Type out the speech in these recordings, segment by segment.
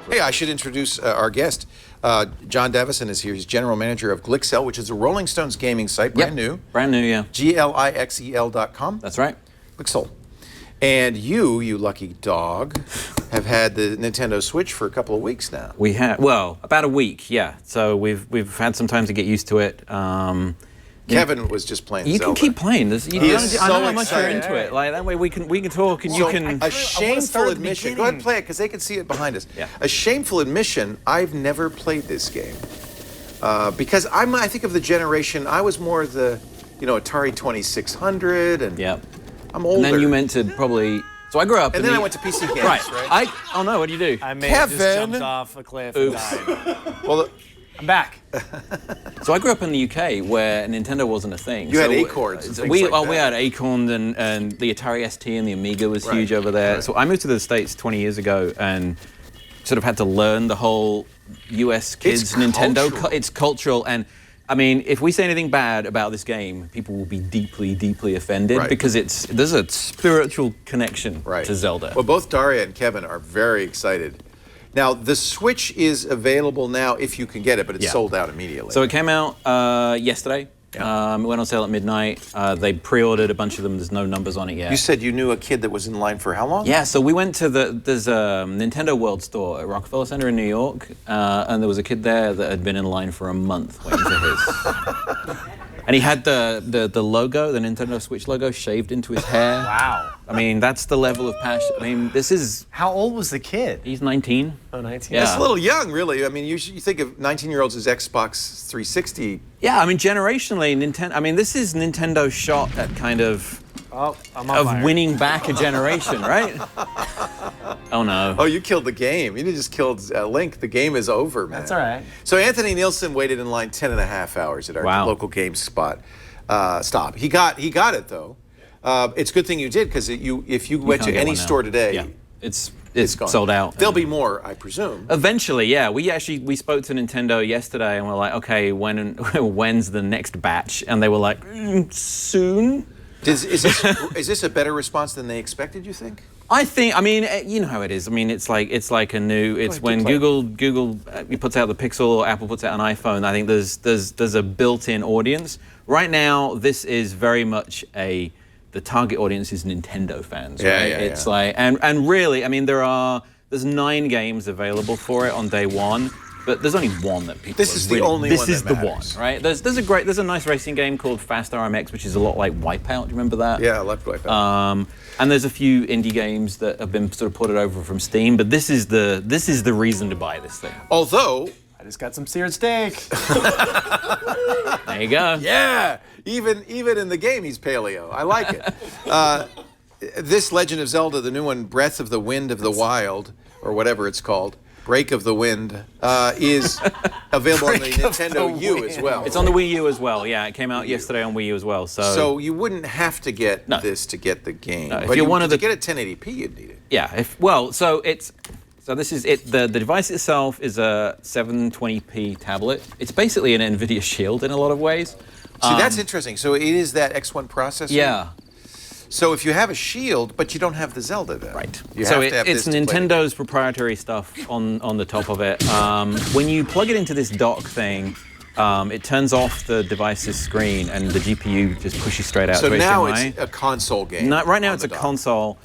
Hey, I should introduce our guest. John Davison is here. He's general manager of Glixel, which is a Rolling Stones gaming site, brand new. Brand new, yeah. Glixel.com. That's right. Glixel. And you lucky dog, have had the Nintendo Switch for a couple of weeks now. We have, well, about a week, yeah. So we've had some time to get used to it. Kevin was just playing You Zelda. can keep playing this. He is I know so how much you're excited. into it. Like that way we can talk and you can. A shameful admission. Go ahead and play it because they can see it behind us. Yeah. A shameful admission. I've never played this game because I think of the generation. I was more the, Atari 2600 and Yeah. I'm older. And then you meant to probably. So I grew up. And then I went to PC games. Right. Oh no! What do you do? I may have just Kevin. jumped off a cliff and died. Well, I'm back. So I grew up in the UK where Nintendo wasn't a thing. You had Acorns and things we like we that. had Acorn and the Atari ST and the Amiga was Right, huge over there. right. So I moved to the States 20 years ago and sort of had to learn the whole US kids Nintendo. Cultural. It's cultural, and I mean, if we say anything bad about this game, people will be deeply, deeply offended Right. because there's a spiritual connection right. to Zelda. Well, both Daria and Kevin are very excited. Now, the Switch is available now if you can get it, but it's Yeah. sold out immediately. So it came out yesterday. Yeah. It went on sale at midnight. They pre-ordered a bunch of them. There's no numbers on it yet. You said you knew a kid that was in line for how long? Yeah, so we went to there's a Nintendo World store at Rockefeller Center in New York, and there was a kid there that had been in line for a month waiting for his. And he had the logo, the Nintendo Switch logo, shaved into his hair. Wow. I mean, that's the level of passion. I mean, this is... How old was the kid? He's 19. Oh, 19. Yeah. It's a little young, really. I mean, you think of 19-year-olds as Xbox 360. Yeah, I mean, generationally, Nintendo... I mean, this is Nintendo's shot at kind of... Oh, I'm on fire. winning back a generation, right? Oh, no. Oh, you killed the game. You just killed Link. The game is over, man. That's all right. So Anthony Nielsen waited in line 10 and a half hours at our Wow. local game spot. Stop. He got it, though. It's a good thing you did, because if you went can't to get any one now. store today, Yeah, it's gone. sold out. There'll be more, I presume. Eventually, yeah. We spoke to Nintendo yesterday and we're like, okay, when's the next batch? And they were like, soon. Is this a better response than they expected, you think? I mean, you know how it is. I mean, it's like a new. It's ahead, when keep playing. Google puts out the Pixel or Apple puts out an iPhone. I think there's a built-in audience. Right now, this is very much the target audience is Nintendo fans. Yeah, right? yeah, It's yeah. like and really, I mean, there's 9 games available for it on day one. But there's only one that people. This is the only This one is that the one, matters. right? There's a nice racing game called Fast RMX, which is a lot like Wipeout. Do you remember that? Yeah, I left right back. And there's a few indie games that have been sort of ported over from Steam, but this is the reason to buy this thing. Although, I just got some seared steak. There you go. yeah, even in the game, he's paleo. I like it. This Legend of Zelda, the new one, Breath of the Wind of the Wild, or whatever it's called, Break of the Wind, is available on the Break of Nintendo the U Wind. as well. It's on the Wii U as well. Yeah, it came out yesterday on Wii U as well. So you wouldn't have to get No. this to get the game. No, if but you're one of to the- get it 1080p, you'd need it. yeah, so this is it. The device itself is a 720p tablet. It's basically an NVIDIA Shield in a lot of ways. See, that's interesting. So it is that X1 processor? Yeah. So if you have a Shield, but you don't have the Zelda then. Right. You So have to have it's this to play. Nintendo's proprietary stuff on the top of it. When you plug it into this dock thing, it turns off the device's screen and the GPU just pushes straight out So to now HDMI. it's a console game. Right now on it's the a dock. console.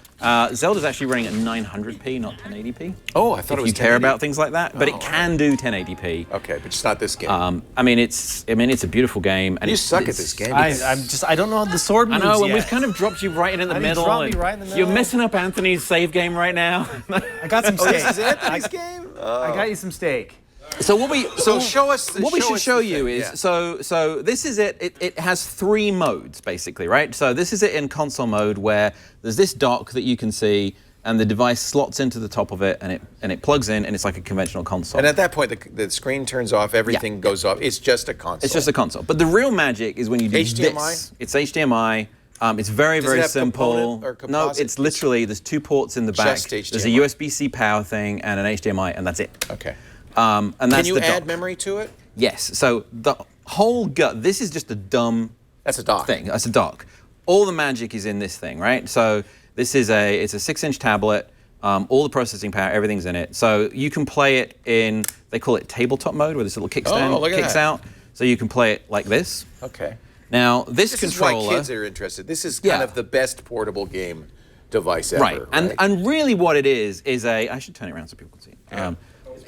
Zelda's actually running at 900p, not 1080p. Oh, I thought if it was you care 1080p. about things like that, but Oh, it can do 1080p. Okay, but it's not this game. I mean, it's a beautiful game. And you it's- suck at it's- this game. I don't know the sword I moves know, and yet. we've kind of dropped you right in the I didn't middle. drop and me right in the You're middle. messing up Anthony's save game right now. I got some steak. This is Anthony's game? I got you some steak. So what we show us the- what we show should us show the you thing, is yeah. so this is it. It has 3 modes basically, right? So this is it in console mode where there's this dock that you can see, and the device slots into the top of it, and it plugs in, and it's like a conventional console. And at that point, the screen turns off, everything goes off. It's just a console. It's just a console. But the real magic is when you do HDMI? this. It's HDMI. It's very, Does it very have simple. component or No, composite? it's literally, there's 2 ports in the back. Just There's a HDMI. USB-C power thing and an HDMI, and that's it. Okay. And that's Can you the add dock. memory to it? Yes. So the whole this is just a dumb That's a dock. thing. That's a dock. All the magic is in this thing, right? So this is it's a 6-inch tablet. all the processing power, everything's in it. So you can play it in, they call it tabletop mode, where this little kickstand kicks out. So you can play it like this. Okay. Now, this This controller... is why kids are interested. This is kind of the best portable game device ever. Right. And really what it is a... I should turn it around so people can see it. Yeah.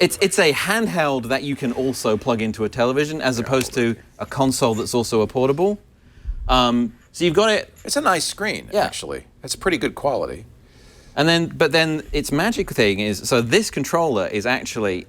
It's a handheld that you can also plug into a television, as opposed to a console that's also a portable. So you've got it... It's a nice screen, actually. It's pretty good quality. And but then its magic thing is, so this controller is actually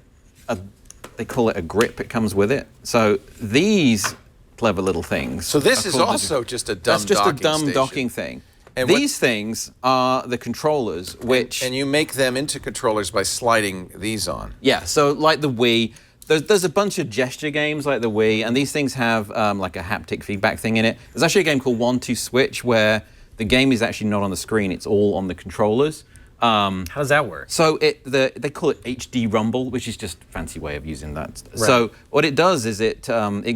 they call it a grip. It comes with it. So these clever little things. So this is also just a dumb docking That's just a dumb station. docking thing. And these things are the controllers, which... And you make them into controllers by sliding these on. Yeah, so like the Wii, there's a bunch of gesture games like the Wii, and these things have like a haptic feedback thing in it. There's actually a game called 1-2 Switch where the game is actually not on the screen, it's all on the controllers. How does that work? So they call it HD Rumble, which is just a fancy way of using that. Right. So what it does is it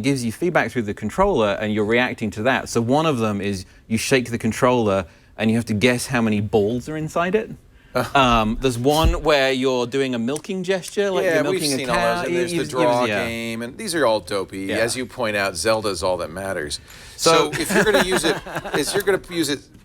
gives you feedback through the controller, and you're reacting to that. So one of them is you shake the controller, and you have to guess how many balls are inside it. There's one where you're doing a milking gesture, like you're milking we've seen a cow. all those, and there's the draw game, and these are all dopey. Yeah. As you point out, Zelda is all that matters. So if you're going to use it,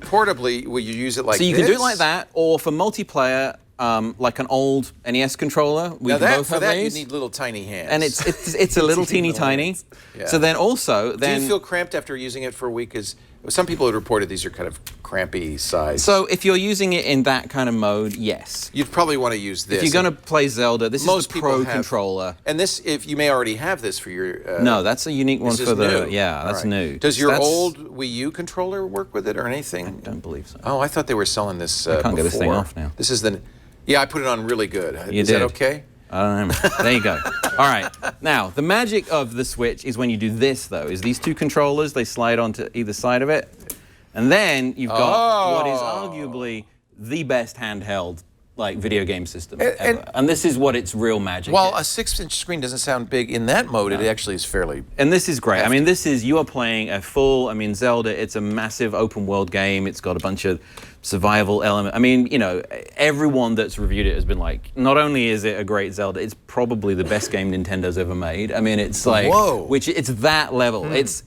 portably, will you use it like this? So you can do it like that, or for multiplayer, like an old NES controller. We both have for that these. you need little tiny hands. And it's a little teeny tiny. Yeah. So then also do you feel cramped after using it for a week? Because some people had reported these are kind of crampy size. So if you're using it in that kind of mode, yes. You'd probably want to use this. If you're going to play Zelda, this is the Pro controller. And this, if you may already have this for your... no, that's a unique one for the... New. Yeah, that's new. Does your old Wii U controller work with it or anything? I don't believe so. Oh, I thought they were selling this I can't get this thing off now. This is the... Yeah, I put it on really good. You is did. that okay? I don't know. There you go. All right. Now, the magic of the Switch is when you do this, though, is these two controllers, they slide onto either side of it. And then you've got what is arguably the best handheld like video game system ever. And this is what its real magic While is. a 6-inch screen doesn't sound big in that mode, it actually is fairly... And this is great. I mean, you are playing a full, Zelda, it's a massive open world game. It's got a bunch of survival element. I mean, everyone that's reviewed it has been like, not only is it a great Zelda, it's probably the best game Nintendo's ever made. I mean, it's like, it's that level. It's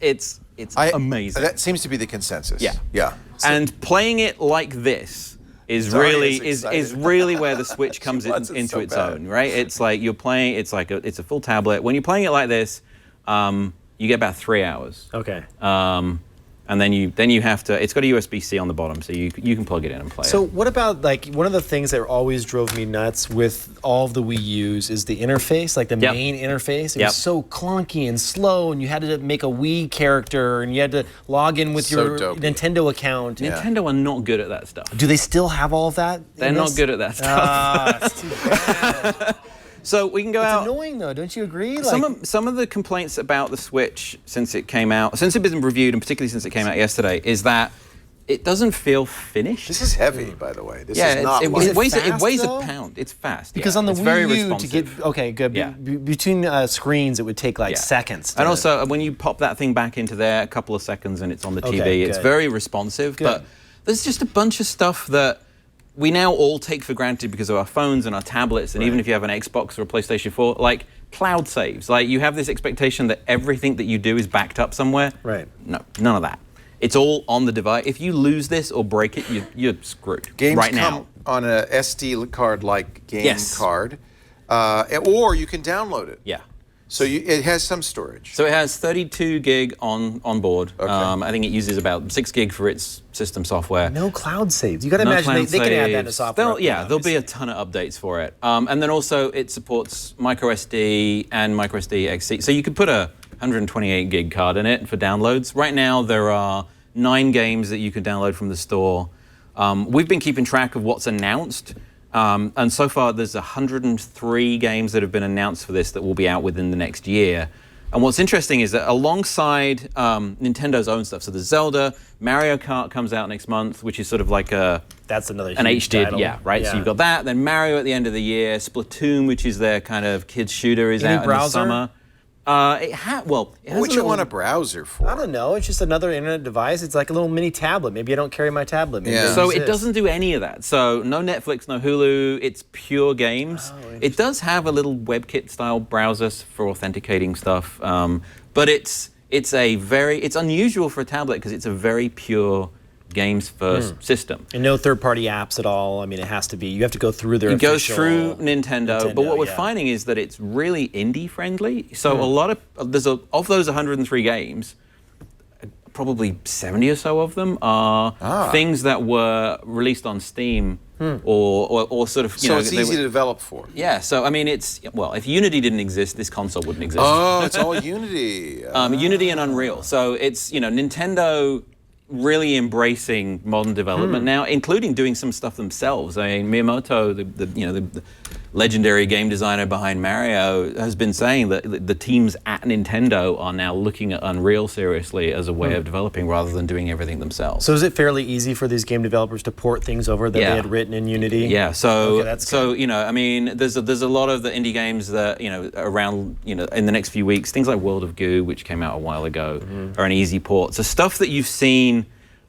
amazing. That seems to be the consensus. Yeah. Yeah. So, and playing it like this is really where the Switch comes into its own, right? It's like you're playing. It's a full tablet. When you're playing it like this, you get about 3 hours. Okay. And then you have to. It's got a USB-C on the bottom, so you can plug it in and play. So what about like one of the things that always drove me nuts with all of the Wii U's is the interface, like the main interface. It was so clunky and slow, and you had to make a Wii character, and you had to log in with your Nintendo account. Nintendo are not good at that stuff. Do they still have all of that? They're not good at that stuff. That's too bad. So we can go out. It's annoying though, don't you agree? Some of the complaints about the Switch since it's been reviewed, and particularly since it came out yesterday, is that it doesn't feel finished. This is heavy, by the way. This is not it weighs though? a pound. It's fast. Because on the it's Wii very U responsive. to get good. Yeah. Between screens, it would take like seconds. And also, when you pop that thing back into there, a couple of seconds, and it's on the TV. It's very responsive. Good. But there's just a bunch of stuff that we now all take for granted because of our phones and our tablets, and even if you have an Xbox or a PlayStation 4, like cloud saves. Like you have this expectation that everything that you do is backed up somewhere. Right. No, none of that. It's all on the device. If you lose this or break it, you're screwed. Games right come now on a SD card-like game card, or you can download it. Yeah. So it has some storage. So it has 32 gig on board. Okay. I think it uses about 6 gig for its system software. No cloud saves. You got to imagine they can add that to software. There'll be a ton of updates for it. And then also it supports microSD and microSD XC. So you could put a 128 gig card in it for downloads. Right now there are 9 games that you could download from the store. We've been keeping track of what's announced. And so far, there's 103 games that have been announced for this that will be out within the next year. And what's interesting is that alongside Nintendo's own stuff, so the Zelda, Mario Kart comes out next month, which is sort of like that's another an huge HD, title. right? So you've got that. Then Mario at the end of the year, Splatoon, which is their kind of kids shooter, is out in the summer. It has What you want a browser for? I don't know. It's just another internet device. It's like a little mini tablet. Maybe I don't carry my tablet. Maybe So it doesn't do any of that. So no Netflix, no Hulu. It's pure games. It does have a little WebKit style browser for authenticating stuff, but it's unusual for a tablet because it's a very pure games first system. And no third-party apps at all. I mean, it has to be. You have to go through their It goes through Nintendo, but what we're yeah. finding is that it's really indie friendly. So a lot of of those 103 games, probably 70 or so of them are things that were released on Steam or sort of. So it's easy to develop for. Yeah. So I mean, if Unity didn't exist, this console wouldn't exist. Oh, it's all Unity. Unity and Unreal. So it's Nintendo really embracing modern development now, including doing some stuff themselves. I mean, Miyamoto, the legendary game designer behind Mario, has been saying that the teams at Nintendo are now looking at Unreal seriously as a way of developing rather than doing everything themselves. So is it fairly easy for these game developers to port things over that they had written in Unity? Yeah. So okay, that's good. I mean, there's a lot of the indie games that around in the next few weeks, things like World of Goo, which came out a while ago, are an easy port. So stuff that you've seen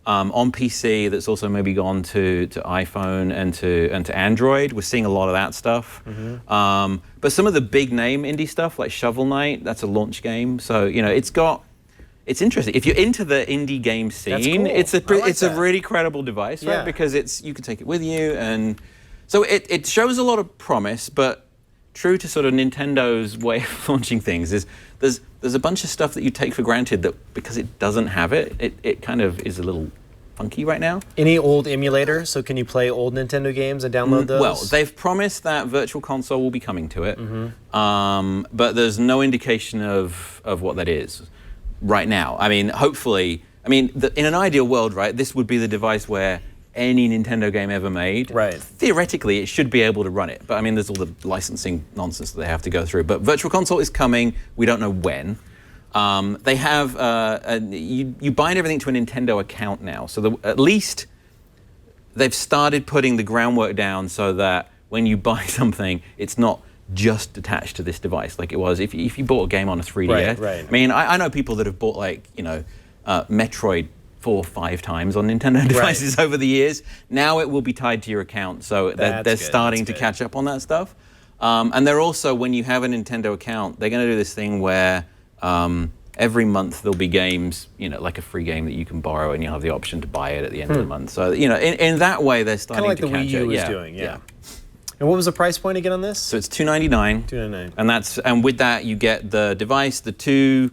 on PC that's also maybe gone to iPhone and to Android. We're seeing a lot of that stuff. But some of the big name indie stuff like Shovel Knight, that's a launch game. So it's interesting. If you're into the indie game scene, cool. it's a really credible device, right? Yeah. Because you can take it with you, and so it shows a lot of promise. But true to sort of Nintendo's way of launching things is there's a bunch of stuff that you take for granted that because it doesn't have it kind of is a little funky right now. Any old emulator? So can you play old Nintendo games and download those? Well, they've promised that Virtual Console will be coming to it, but there's no indication of what that is right now. I mean, hopefully, in an ideal world, right, this would be the device where any Nintendo game ever made. Right. Theoretically, it should be able to run it. But I mean, there's all the licensing nonsense that they have to go through. But Virtual Console is coming. We don't know when. They have, you bind everything to a Nintendo account now. So at least they've started putting the groundwork down so that when you buy something, it's not just attached to this device like it was if you bought a game on a 3DS. Right. I mean, I know people that have bought Metroid 4 or 5 times on Nintendo devices over the years. Now it will be tied to your account, so they're starting to catch up on that stuff. And they're also, when you have a Nintendo account, they're going to do this thing where every month there'll be games, like a free game that you can borrow, and you'll have the option to buy it at the end of the month. So in that way, they're starting to catch it. Kind of like the Wii U was doing, yeah. And what was the price point again on this? So it's $299. $299. And with that you get the device, the two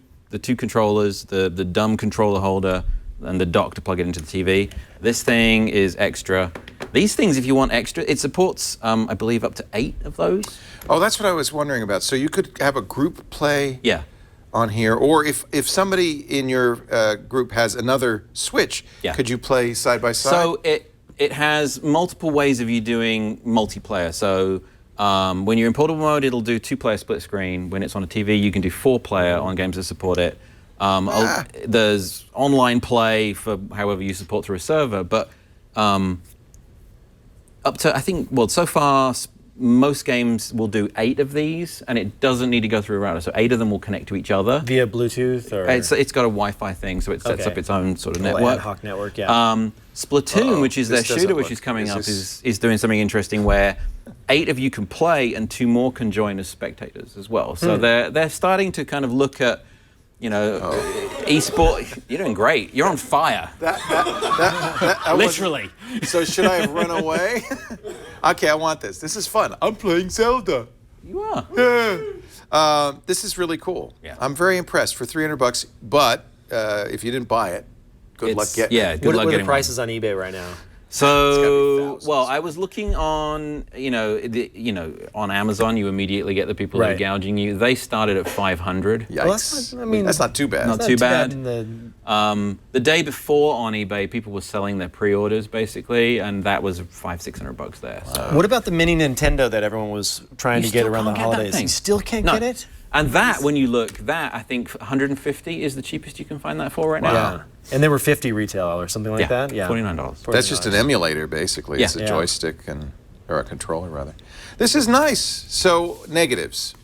controllers, the dumb controller holder, and the dock to plug it into the TV. This thing is extra. These things, if you want extra, it supports, I believe, up to 8 of those. Oh, that's what I was wondering about. So you could have a group play on here, or if somebody in your group has another Switch, could you play side by side? So it has multiple ways of you doing multiplayer. So when you're in portable mode, it'll do 2-player split screen. When it's on a TV, you can do 4-player on games that support it. There's online play for however you support through a server, but up to, I think, so far, most games will do 8 of these, and it doesn't need to go through a router. So 8 of them will connect to each other. Via Bluetooth? Or? It's got a Wi-Fi thing, so it sets up its own sort of network. Ad hoc network, yeah. Splatoon, which is their shooter, which is coming up, is doing something interesting where 8 of you can play and 2 more can join as spectators as well. So they're starting to kind of look at, esport. You're doing great. You're on fire. That literally. So should I have run away? Okay, I want this. This is fun. I'm playing Zelda. You are. Yeah. This is really cool. Yeah. I'm very impressed for $300. But if you didn't buy it, good luck getting it. Good luck what are getting the prices on eBay right now? So, I was looking on, on Amazon. You immediately get the people that are gouging you. They started at $500. Yikes! Well, that's not too bad. Not too bad. The day before on eBay, people were selling their pre-orders basically, and that was $500-600 there. So. What about the mini Nintendo that everyone was trying to get around the holidays? You still can't get it? And that, when you look, I think $150 is the cheapest you can find that for right now. Yeah. And they were $50 retail or something like that? Yeah. $49. That's just an emulator, basically. Yeah. It's a joystick or a controller, rather. This is nice. So, negatives.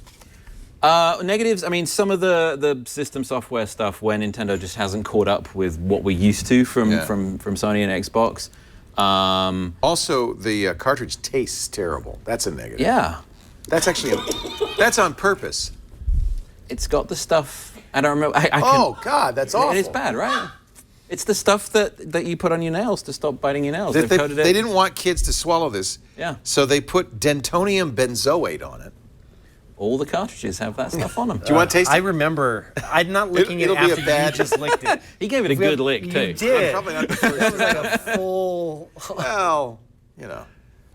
Negatives, I mean, some of the system software stuff where Nintendo just hasn't caught up with what we're used to from Sony and Xbox. Also, the cartridge tastes terrible. That's a negative. Yeah. That's actually, that's on purpose. It's got the stuff, I don't remember. Oh, God, that's awful. It is bad, right? It's the stuff that you put on your nails to stop biting your nails. They didn't want kids to swallow this. Yeah. So they put dentonium benzoate on it. All the cartridges have that stuff on them. Do you want to taste it? I remember. I'm not licking it after you just licked it. He gave it a good lick, You too. did. Probably not the first. That was like a full... Well, you know.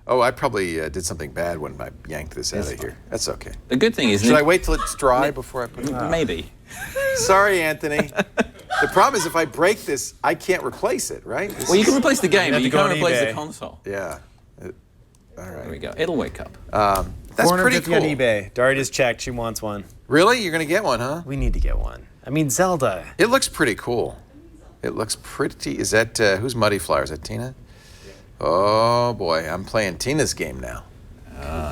Oh, I probably did something bad when I yanked this out of here. That's okay. The good thing is... Should I wait till it's dry before I put it on? Maybe. Sorry, Anthony. The problem is if I break this, I can't replace it, right? Well, you can replace the game, but you go can't on replace eBay. the console. Yeah. All There we right. go. It'll wake up. That's pretty cool. on eBay. Dari just checked. She wants one. Really? You're going to get one, huh? We need to get one. I mean, Zelda. It looks pretty cool. It looks pretty. Is that, who's Muddy Flower? Is that Tina? Oh, boy. I'm playing Tina's game now.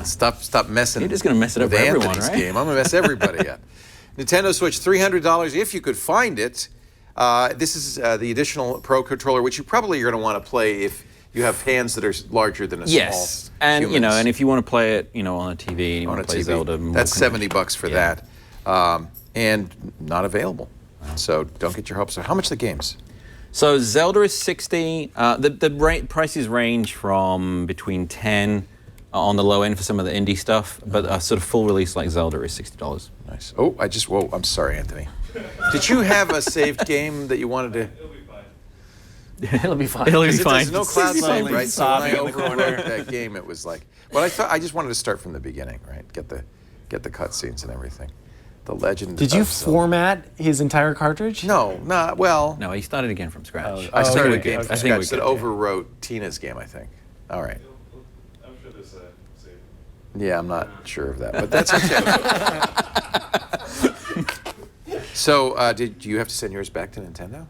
Stop messing. You're just gonna mess it up with for everyone, Anthony's right? game. I'm going to mess everybody up. Nintendo Switch, $300 if you could find it. This is the additional Pro controller, which you probably are going to want to play if you have hands that are larger than a Yes. small And, human's. and if you want to play it, on a TV and you on want a to play TV. Zelda... more That's conventional. $70 for Yeah. that. And not available. So don't get your hopes up. How much are the games? So Zelda is 60. The prices range from between 10 on the low end for some of the indie stuff, but a sort of full release like Zelda is $60. Nice. Oh, whoa, I'm sorry, Anthony. Did you have a saved game that you wanted to? It'll be fine. It'll be Because fine. there's no cloud save, Slowly right? So when I sobbing in the corner. overwrote that game, it was like, well, I just wanted to start from the beginning, right? Get the cutscenes and everything. The Legend Did you of Zelda. format his entire cartridge? No, not well. No, he started again from scratch. I started we're a game good. from I think scratch we're that good. overwrote Tina's game, I think. All right. I'm sure there's a save. Yeah, I'm not sure of that, but that's okay. So, did you have to send yours back to Nintendo?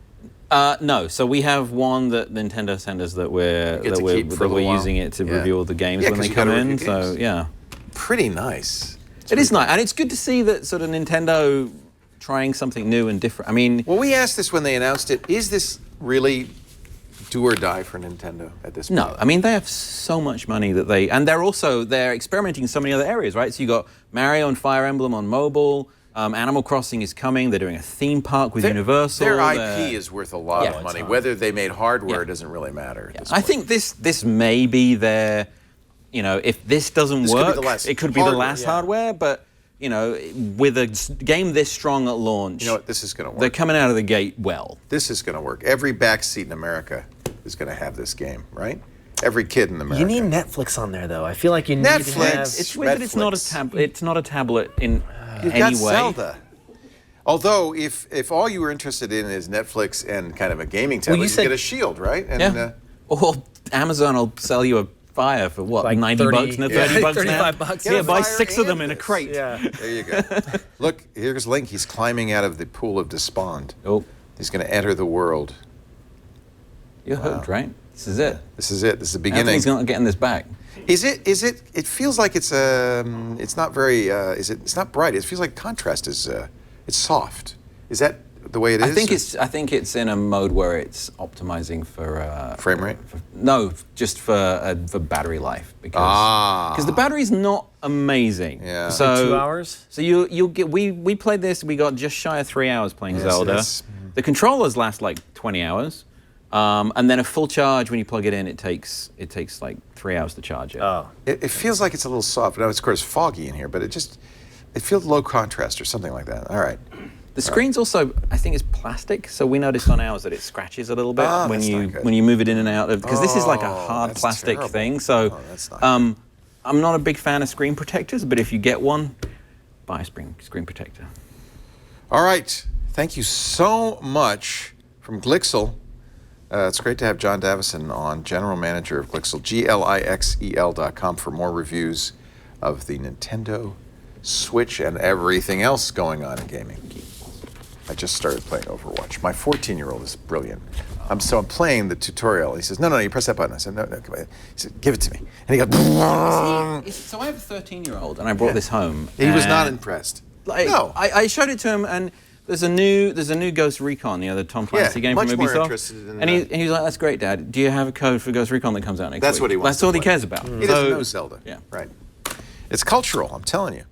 No, so we have one that Nintendo sent us that we're get to keep for a little while. using it to Yeah. review all the games Yeah, when 'cause they you come gotta in. review So games. yeah, Pretty nice. it is nice, and it's good to see that sort of Nintendo trying something new and different. I mean, Well, we asked this when they announced it. Is this really do or die for Nintendo at this point? no, I mean they have so much money that they're experimenting in so many other areas, right? So you got Mario and Fire Emblem on mobile. Animal Crossing is coming. They're doing a theme park with Universal. Their IP They're- is worth a lot Yeah. of money. Whether they made hardware Yeah. doesn't really matter. At this I point. think this may be their, if this doesn't This could be work, the last it could be the hardware, last yeah. hardware. But with a game this strong at launch, You know what? This is going to work. they're coming out of the gate well. This is going to work. Every back seat in America is going to have this game, right? Every kid in America. You need Netflix on there, though. I feel like you need to Netflix. have... It's weird that it's not a Netflix. It's not a tablet in You've any got way. Zelda. Although, if all you were interested in is Netflix and kind of a gaming tablet, you you said- get a Shield, right? And, Yeah. Or Amazon will sell you a Fire for what, Like 90 30 bucks? No, yeah. 30 bucks now? 35 bucks. Get Yeah, a buy Fire 6 of them and in a this. crate. Yeah. there you go. Look, here's Link. He's climbing out of the pool of despond. Oh, He's going to enter the world. you're hooked, right? This is it. This is it. This is the beginning. Anthony's not getting this back. Is it? It feels like it's not very. It's not bright. It feels like contrast is. It's soft. Is that the way it is? I think it's in a mode where it's optimizing for Frame rate? No, just for battery life because the battery's not amazing. Yeah. So 2 hours? So you'll get we played this. We got just shy of 3 hours playing Yes, Zelda. yes. The controllers last like 20 hours, and then a full charge when you plug it in, it takes like 3 hours to charge it. Oh. It feels like it's a little soft. Now it's of course foggy in here, but it feels low contrast or something like that. All right. The screen's also, I think, it's plastic, so we noticed on ours that it scratches a little bit Ah, when that's you not good. when you move it in and out of because this is like a Oh, hard that's plastic terrible. thing. So Oh, that's not good. I'm not a big fan of screen protectors, but if you get one, buy a screen protector. All right. Thank you so much from Glixel. It's great to have John Davison on, General Manager of Glixel, GLIXEL.com, for more reviews of the Nintendo Switch and everything else going on in gaming. I just started playing Overwatch. My 14-year-old is brilliant. I'm playing the tutorial. He says, no, you press that button. I said, no, come on. He said, give it to me. And he goes, So I have a 13-year-old, and I brought this home. he was not and impressed. Like, No. I showed it to him, and there's a new Ghost Recon, the Tom Clancy game from much more Ubisoft. interested in and he was like, "That's great, Dad. Do you have a code for Ghost Recon that comes out next week?" That's what he wants That's to all he play. cares about. He doesn't know Zelda. Yeah. Right. It's cultural, I'm telling you.